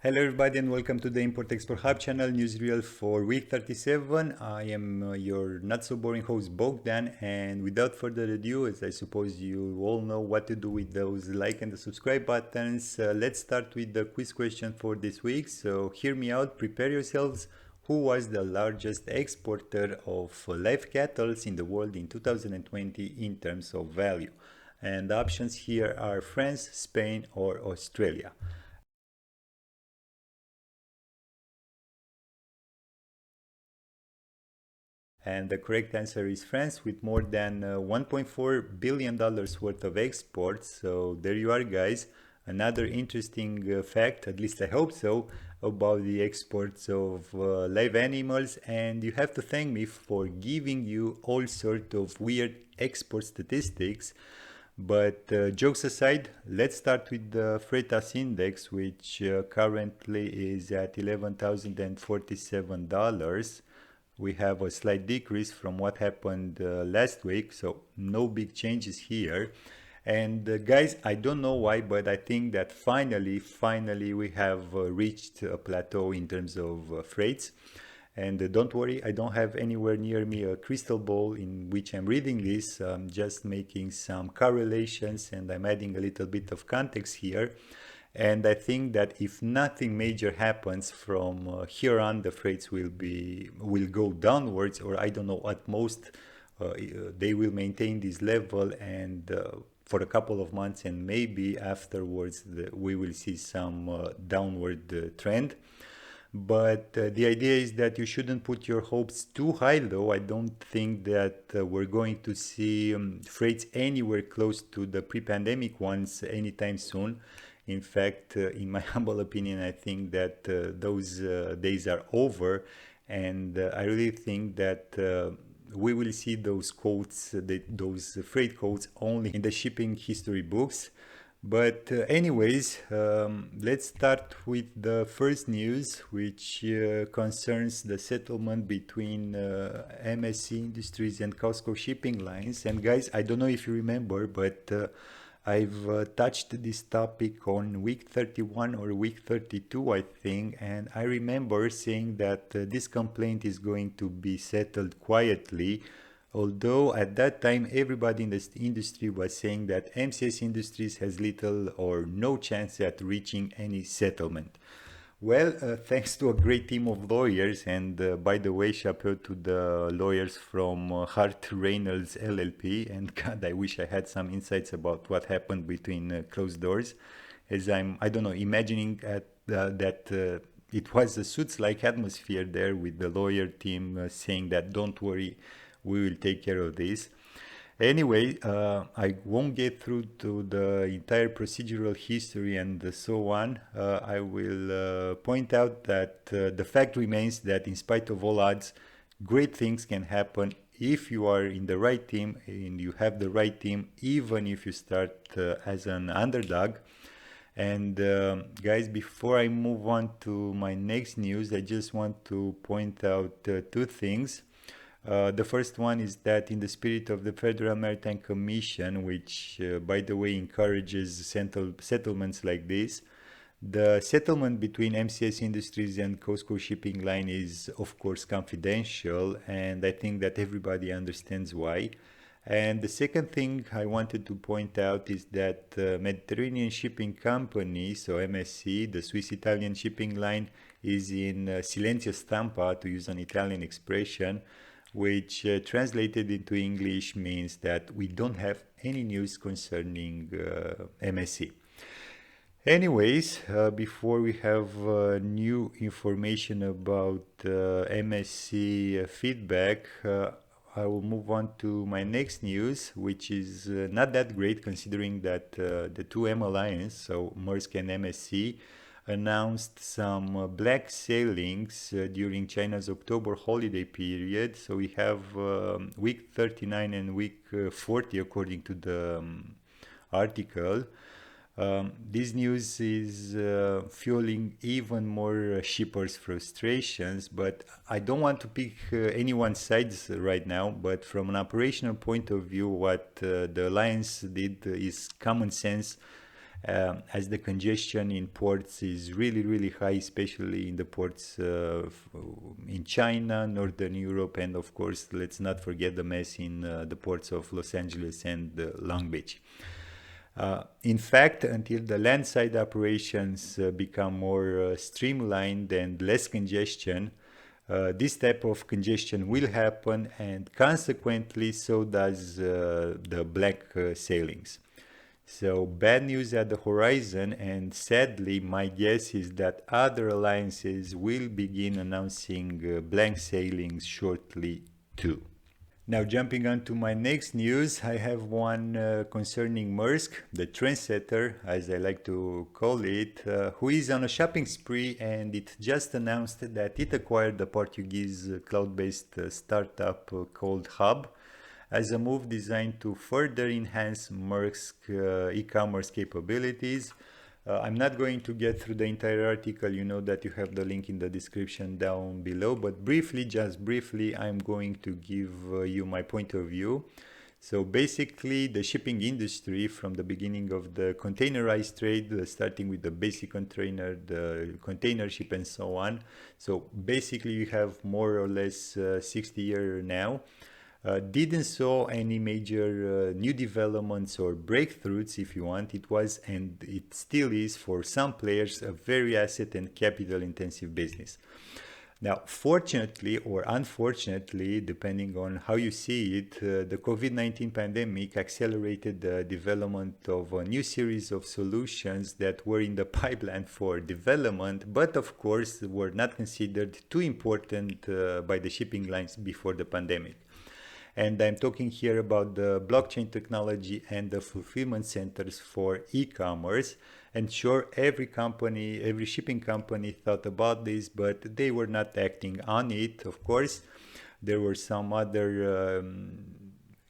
Hello everybody and welcome to the Import-Export Hub channel newsreel for week 37. I am your not so boring host Bogdan, and without further ado, as I suppose you all know what to do with those like and the subscribe buttons, let's start with the quiz question for this week. So hear me out, prepare yourselves. Who was the largest exporter of live cattle in the world in 2020 in terms of value? And the options here are France, Spain or Australia. And the correct answer is France, with more than $1.4 billion worth of exports. So there you are, guys. Another interesting fact, at least I hope so, about the exports of live animals. And you have to thank me for giving you all sort of weird export statistics. But jokes aside, let's start with the Freightos index, which currently is at $11,047. We have a slight decrease from what happened last week, so no big changes here. And guys, I don't know why, but I think that finally we have reached a plateau in terms of freights. And don't worry, I don't have anywhere near me a crystal ball in which I'm reading this. I'm just making some correlations and I'm adding a little bit of context here. And I think that if nothing major happens from here on, the freights will go downwards, or I don't know, at most they will maintain this level and for a couple of months, and maybe afterwards we will see some downward trend. But the idea is that you shouldn't put your hopes too high, though. I don't think that we're going to see freights anywhere close to the pre-pandemic ones anytime soon. In fact, in my humble opinion, I think that those days are over, and I really think that we will see those quotes, those freight quotes, only in the shipping history books. But anyways, let's start with the first news, which concerns the settlement between MSC Industries and COSCO Shipping Lines. And guys, I don't know if you remember, but I've touched this topic on week 31 or week 32, I think, and I remember saying that this complaint is going to be settled quietly, although at that time everybody in the industry was saying that MCS Industries has little or no chance at reaching any settlement. Well, thanks to a great team of lawyers, and by the way, chapeau to the lawyers from Hart Reynolds LLP, and God, I wish I had some insights about what happened between closed doors, as I don't know, imagining that it was a suits-like atmosphere there with the lawyer team saying that don't worry, we will take care of this. Anyway, I won't get through to the entire procedural history and so on. I will point out that the fact remains that in spite of all odds, great things can happen if you are in the right team and you have the right team, even if you start as an underdog. And guys, before I move on to my next news, I just want to point out two things. The first one is that in the spirit of the Federal Maritime Commission, which, by the way, encourages settlements like this, the settlement between MCS Industries and COSCO Shipping Line is, of course, confidential, and I think that everybody understands why. And the second thing I wanted to point out is that Mediterranean Shipping Company, so MSC, the Swiss-Italian shipping line, is in silenzio stampa, to use an Italian expression, which translated into English means that we don't have any news concerning MSC. Anyways, before we have new information about MSC feedback, I will move on to my next news, which is not that great considering that the 2M Alliance, so Maersk and MSC, announced some black sailings during China's October holiday period. So we have week 39 and week 40 according to the article. This news is fueling even more shippers' frustrations, but I don't want to pick anyone's sides right now, but from an operational point of view, what the Alliance did is common sense, as the congestion in ports is really high, especially in the ports in China, Northern Europe, and of course, let's not forget the mess in the ports of Los Angeles and Long Beach. In fact, until the landside operations become more streamlined and less congestion, this type of congestion will happen, and consequently so does the black sailings. So bad news at the horizon, and sadly my guess is that other alliances will begin announcing blank sailings shortly too. Now jumping on to my next news, I have one concerning Maersk, the trendsetter, as I like to call it, who is on a shopping spree, and it just announced that it acquired the Portuguese cloud-based startup called Hub as a move designed to further enhance Maersk e-commerce capabilities. I'm not going to get through the entire article, you know that you have the link in the description down below, but briefly, just briefly, I'm going to give you my point of view. So basically, the shipping industry from the beginning of the containerized trade, starting with the basic container, the container ship and so on. So basically you have more or less 60 years now. Didn't saw any major new developments or breakthroughs, if you want. It was, and it still is for some players, a very asset and capital intensive business. Now, fortunately or unfortunately, depending on how you see it, the COVID-19 pandemic accelerated the development of a new series of solutions that were in the pipeline for development, but of course were not considered too important by the shipping lines before the pandemic. And I'm talking here about the blockchain technology and the fulfillment centers for e-commerce. And sure, every company, every shipping company thought about this, but they were not acting on it. Of course, there were some other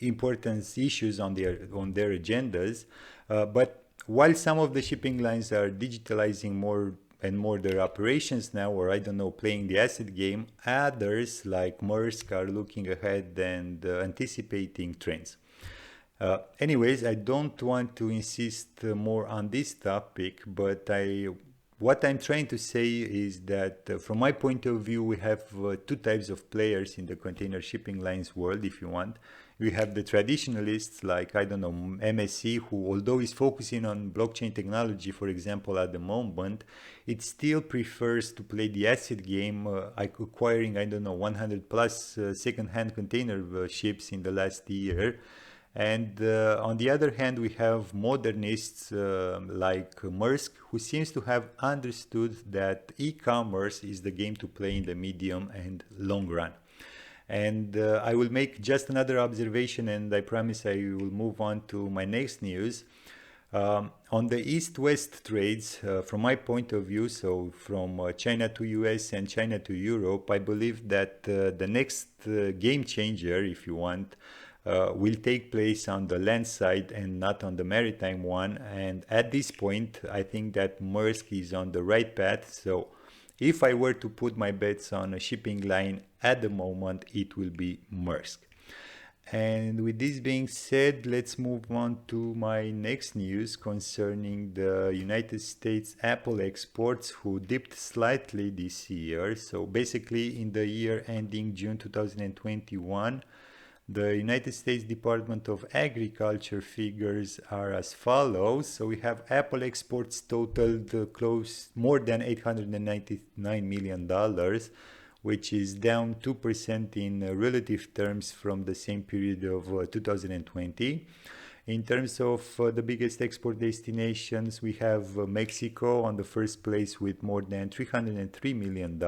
important issues on their agendas. But while some of the shipping lines are digitalizing more and more their operations now, or I don't know, playing the asset game, others like Maersk are looking ahead and anticipating trends. Anyways, I don't want to insist more on this topic, but what I'm trying to say is that from my point of view, we have two types of players in the container shipping lines world, if you want. We have the traditionalists like, I don't know, MSC, who although is focusing on blockchain technology, for example, at the moment, it still prefers to play the asset game, acquiring, I don't know, 100 plus second-hand container ships in the last year. And on the other hand, we have modernists like Maersk, who seems to have understood that e-commerce is the game to play in the medium and long run. And I will make just another observation, and I promise I will move on to my next news. On the East-West trades, from my point of view, so from China to US and China to Europe, I believe that the next game changer, if you want, will take place on the land side and not on the maritime one. And at this point, I think that Maersk is on the right path. So if I were to put my bets on a shipping line at the moment, it will be Maersk. And with this being said, let's move on to my next news concerning the United States Apple exports, who dipped slightly this year. So basically in the year ending June 2021, the United States Department of Agriculture figures are as follows. So we have Apple exports totaled more than $899 million, which is down 2% in relative terms from the same period of 2020. In terms of the biggest export destinations, we have Mexico on the first place with more than $303 million.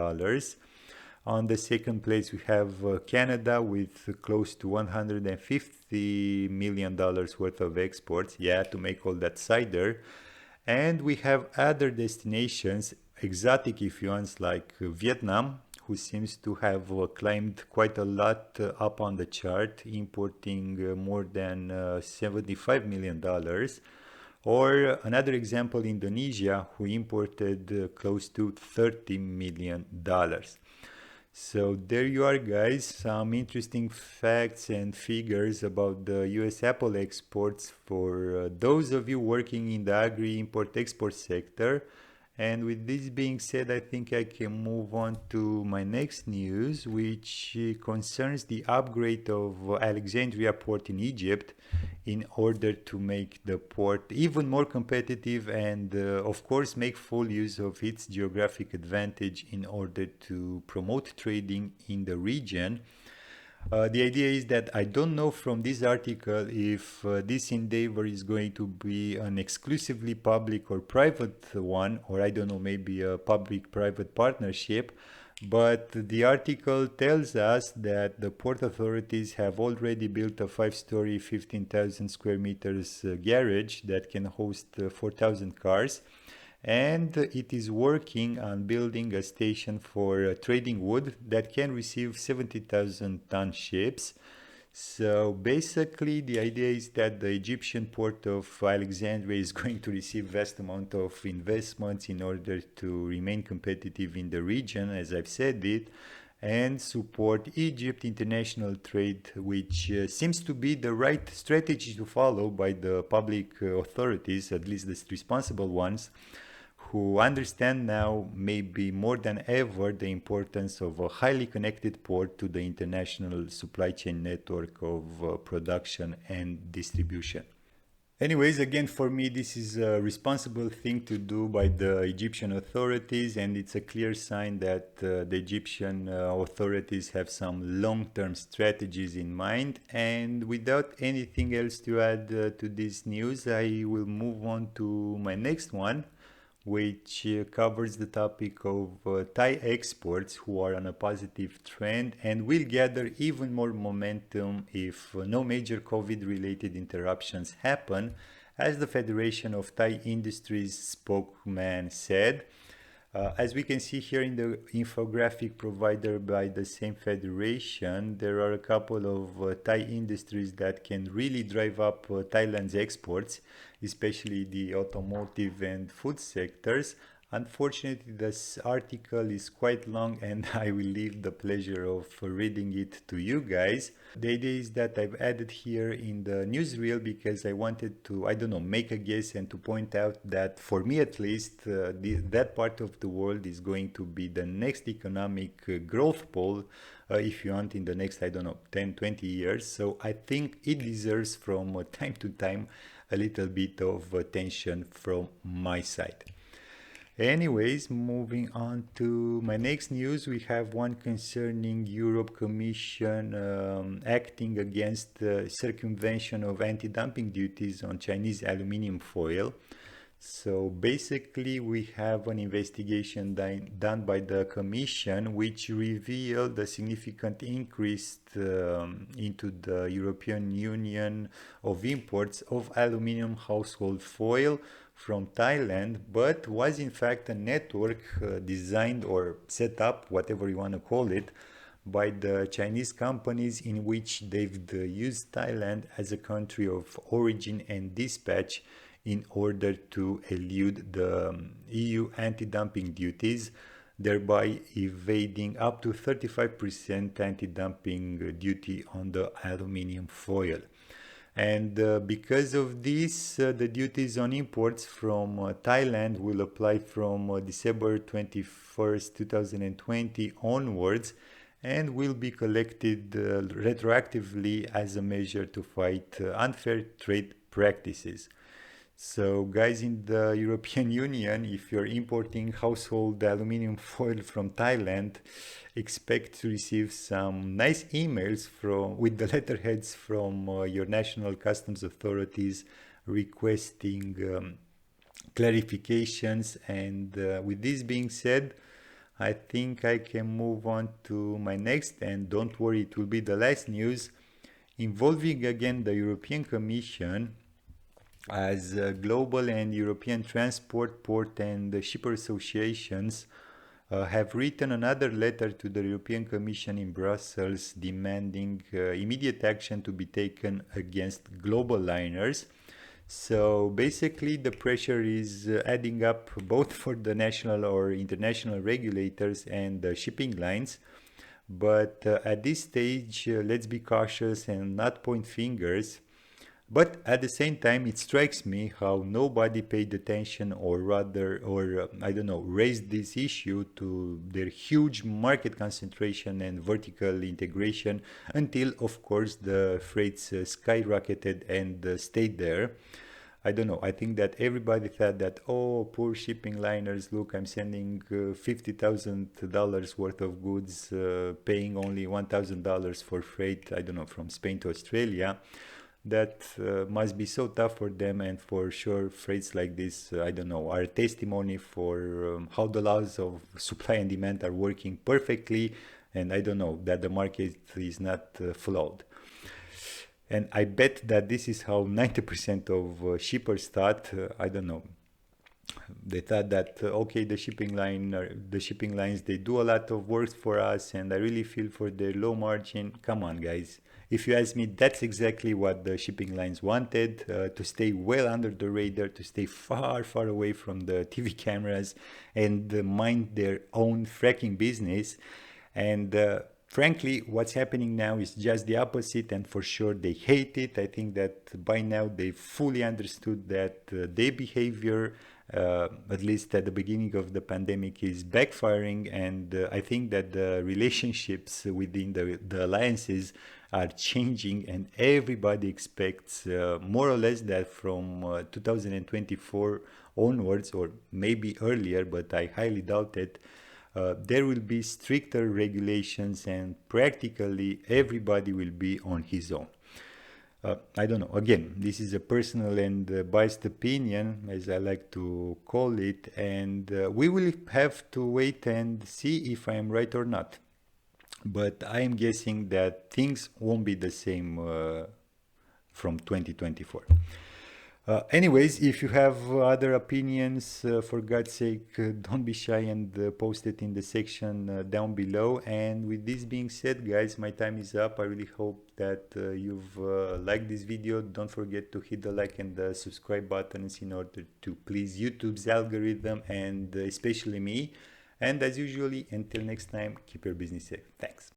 On the second place, we have Canada with close to $150 million worth of exports, to make all that cider. And we have other destinations, exotic if you want, like Vietnam, who seems to have climbed quite a lot up on the chart, importing more than $75 million. Or another example, Indonesia, who imported close to $30 million. So there you are, guys, some interesting facts and figures about the US apple exports for those of you working in the agri import export sector. And with this being said, I think I can move on to my next news, which concerns the upgrade of Alexandria port in Egypt in order to make the port even more competitive and, of course, make full use of its geographic advantage in order to promote trading in the region. The idea is that I don't know from this article if this endeavor is going to be an exclusively public or private one, or I don't know, maybe a public-private partnership. But the article tells us that the port authorities have already built a 5-story, 15,000 square meters garage that can host 4,000 cars. And it is working on building a station for trading wood that can receive 70,000 ton ships. So basically the idea is that the Egyptian port of Alexandria is going to receive vast amount of investments in order to remain competitive in the region, as I've said it, and support Egypt international trade, which seems to be the right strategy to follow by the public authorities, at least the responsible ones, who understand now maybe more than ever the importance of a highly connected port to the international supply chain network of production and distribution. Anyways, again, for me, this is a responsible thing to do by the Egyptian authorities, and it's a clear sign that the Egyptian authorities have some long-term strategies in mind. And without anything else to add to this news, I will move on to my next one, which covers the topic of Thai exports, who are on a positive trend and will gather even more momentum if no major COVID-related interruptions happen, as the Federation of Thai Industries spokesman said. As we can see here in the infographic provided by the same federation, there are a couple of Thai industries that can really drive up Thailand's exports, especially the automotive and food sectors. Unfortunately, this article is quite long and I will leave the pleasure of reading it to you guys. The idea is that I've added here in the newsreel because I wanted to, I don't know, make a guess and to point out that for me at least, that part of the world is going to be the next economic growth pole, if you want, in the next, I don't know, 10, 20 years. So I think it deserves from time to time a little bit of attention from my side. Anyways, moving on to my next news, we have one concerning Europe Commission acting against the circumvention of anti-dumping duties on Chinese aluminium foil. So basically, we have an investigation done by the Commission, which revealed a significant increase into the European Union of imports of aluminium household foil from Thailand, but was in fact a network designed or set up, whatever you want to call it, by the Chinese companies, in which they've used Thailand as a country of origin and dispatch in order to elude the EU anti-dumping duties, thereby evading up to 35% anti-dumping duty on the aluminium foil. And because of this, the duties on imports from Thailand will apply from December 21st, 2020 onwards, and will be collected retroactively as a measure to fight unfair trade practices. So guys, in the European Union, if you're importing household aluminium foil from Thailand, expect to receive some nice emails with the letterheads from your national customs authorities requesting clarifications. And with this being said, I think I can move on to my next, and don't worry, it will be the last news, involving again the European Commission, as global and European transport, port and shipper associations have written another letter to the European Commission in Brussels demanding immediate action to be taken against global liners. So basically the pressure is adding up both for the national or international regulators and the shipping lines, But at this stage, let's be cautious and not point fingers. But at the same time, it strikes me how nobody paid attention, or rather, or I don't know, raised this issue to their huge market concentration and vertical integration until, of course, the freights skyrocketed and stayed there. I don't know. I think that everybody thought that, oh, poor shipping liners, look, I'm sending $50,000 worth of goods, paying only $1,000 for freight, I don't know, from Spain to Australia. That must be so tough for them, and for sure freights like this, I don't know, are a testimony for how the laws of supply and demand are working perfectly, and I don't know, that the market is not flawed. And I bet that this is how 90% of shippers thought. I don't know. They thought that okay, the shipping lines, they do a lot of work for us, and I really feel for their low margin. Come on, guys. If you ask me, that's exactly what the shipping lines wanted, to stay well under the radar, to stay far, far away from the TV cameras, and mind their own fracking business. And frankly, what's happening now is just the opposite, and for sure they hate it. I think that by now they fully understood that their behavior, at least at the beginning of the pandemic, is backfiring, and I think that the relationships within the alliances are changing, and everybody expects more or less that from 2024 onwards, or maybe earlier, but I highly doubt it, there will be stricter regulations, and practically everybody will be on his own. I don't know. Again, this is a personal and biased opinion, as I like to call it, and we will have to wait and see if I am right or not. But I am guessing that things won't be the same from 2024. Anyways, if you have other opinions, for God's sake, don't be shy and post it in the section down below. And with this being said, guys, my time is up. I really hope that you've liked this video. Don't forget to hit the like and the subscribe buttons in order to please YouTube's algorithm, and especially me. And as usually, until next time, keep your business safe. Thanks.